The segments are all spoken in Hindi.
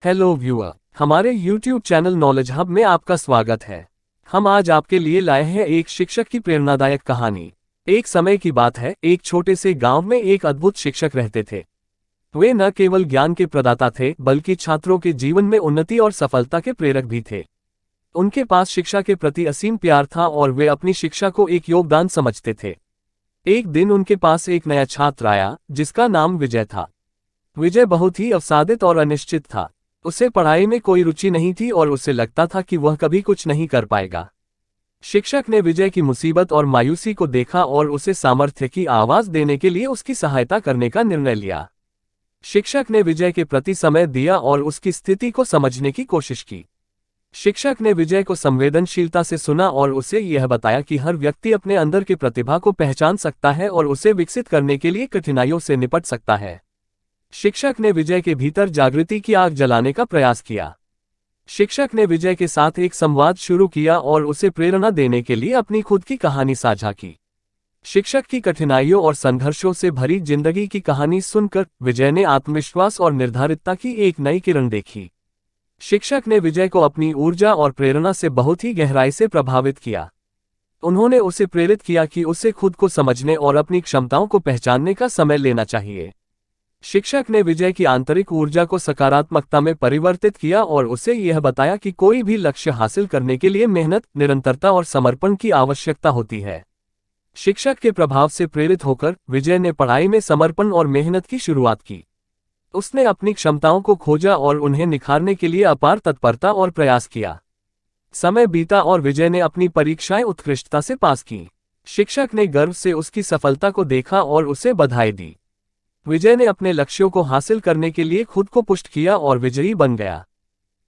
हेलो व्यूअर, हमारे YouTube चैनल नॉलेज हब में आपका स्वागत है। हम आज आपके लिए लाए हैं एक शिक्षक की प्रेरणादायक कहानी। एक समय की बात है, एक छोटे से गांव में एक अद्भुत शिक्षक रहते थे। वे न केवल ज्ञान के प्रदाता थे, बल्कि छात्रों के जीवन में उन्नति और सफलता के प्रेरक भी थे। उनके पास शिक्षा के प्रति असीम प्यार था और वे अपनी शिक्षा को एक योगदान समझते थे। एक दिन उनके पास एक नया छात्र आया, जिसका नाम विजय था। विजय बहुत ही अवसादित और अनिश्चित था। उसे पढ़ाई में कोई रुचि नहीं थी और उसे लगता था कि वह कभी कुछ नहीं कर पाएगा। शिक्षक ने विजय की मुसीबत और मायूसी को देखा और उसे सामर्थ्य की आवाज देने के लिए उसकी सहायता करने का निर्णय लिया। शिक्षक ने विजय के प्रति समय दिया और उसकी स्थिति को समझने की कोशिश की। शिक्षक ने विजय को संवेदनशीलता से सुना और उसे यह बताया कि हर व्यक्ति अपने अंदर की प्रतिभा को पहचान सकता है और उसे विकसित करने के लिए कठिनाइयों से निपट सकता है। शिक्षक ने विजय के भीतर जागृति की आग जलाने का प्रयास किया। शिक्षक ने विजय के साथ एक संवाद शुरू किया और उसे प्रेरणा देने के लिए अपनी खुद की कहानी साझा की। शिक्षक की कठिनाइयों और संघर्षों से भरी जिंदगी की कहानी सुनकर विजय ने आत्मविश्वास और निर्धारितता की एक नई किरण देखी। शिक्षक ने विजय को अपनी ऊर्जा और प्रेरणा से बहुत ही गहराई से प्रभावित किया। उन्होंने उसे प्रेरित किया कि उसे खुद को समझने और अपनी क्षमताओं को पहचानने का समय लेना चाहिए। शिक्षक ने विजय की आंतरिक ऊर्जा को सकारात्मकता में परिवर्तित किया और उसे यह बताया कि कोई भी लक्ष्य हासिल करने के लिए मेहनत, निरंतरता और समर्पण की आवश्यकता होती है। शिक्षक के प्रभाव से प्रेरित होकर विजय ने पढ़ाई में समर्पण और मेहनत की शुरुआत की। उसने अपनी क्षमताओं को खोजा और उन्हें निखारने के लिए अपार तत्परता और प्रयास किया। समय बीता और विजय ने अपनी परीक्षाएं उत्कृष्टता से पास की। शिक्षक ने गर्व से उसकी सफलता को देखा और उसे बधाई दी। विजय ने अपने लक्ष्यों को हासिल करने के लिए खुद को पुष्ट किया और विजयी बन गया।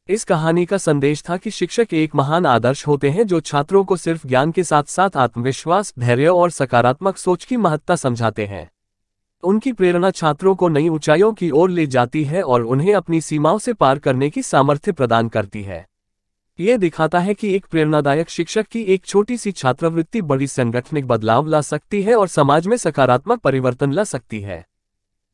इस कहानी का संदेश था कि शिक्षक एक महान आदर्श होते हैं जो छात्रों को सिर्फ ज्ञान के साथ साथ आत्मविश्वास, धैर्य और सकारात्मक सोच की महत्ता समझाते हैं। उनकी प्रेरणा छात्रों को नई ऊंचाइयों की ओर ले जाती है और उन्हें अपनी सीमाओं से पार करने की सामर्थ्य प्रदान करती है। ये दिखाता है कि एक प्रेरणादायक शिक्षक की एक छोटी सी छात्रवृत्ति बड़ी सांगठनिक बदलाव ला सकती है और समाज में सकारात्मक परिवर्तन ला सकती है।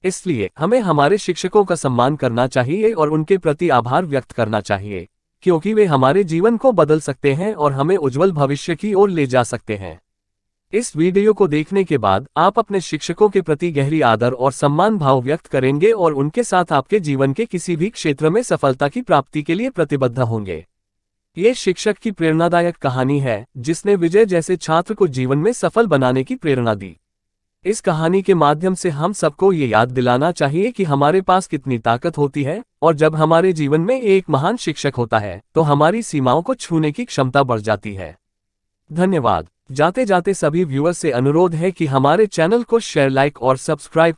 इसलिए हमें हमारे शिक्षकों का सम्मान करना चाहिए और उनके प्रति आभार व्यक्त करना चाहिए, क्योंकि वे हमारे जीवन को बदल सकते हैं और हमें उज्जवल भविष्य की ओर ले जा सकते हैं। इस वीडियो को देखने के बाद आप अपने शिक्षकों के प्रति गहरी आदर और सम्मान भाव व्यक्त करेंगे और उनके साथ आपके जीवन के किसी भी क्षेत्र में सफलता की प्राप्ति के लिए प्रतिबद्ध होंगे। ये शिक्षक की प्रेरणादायक कहानी है, जिसने विजय जैसे छात्र को जीवन में सफल बनाने की प्रेरणा दी। इस कहानी के माध्यम से हम सबको ये याद दिलाना चाहिए कि हमारे पास कितनी ताकत होती है और जब हमारे जीवन में एक महान शिक्षक होता है तो हमारी सीमाओं को छूने की क्षमता बढ़ जाती है। धन्यवाद। जाते जाते सभी व्यूअर्स से अनुरोध है कि हमारे चैनल को शेयर, लाइक और सब्सक्राइब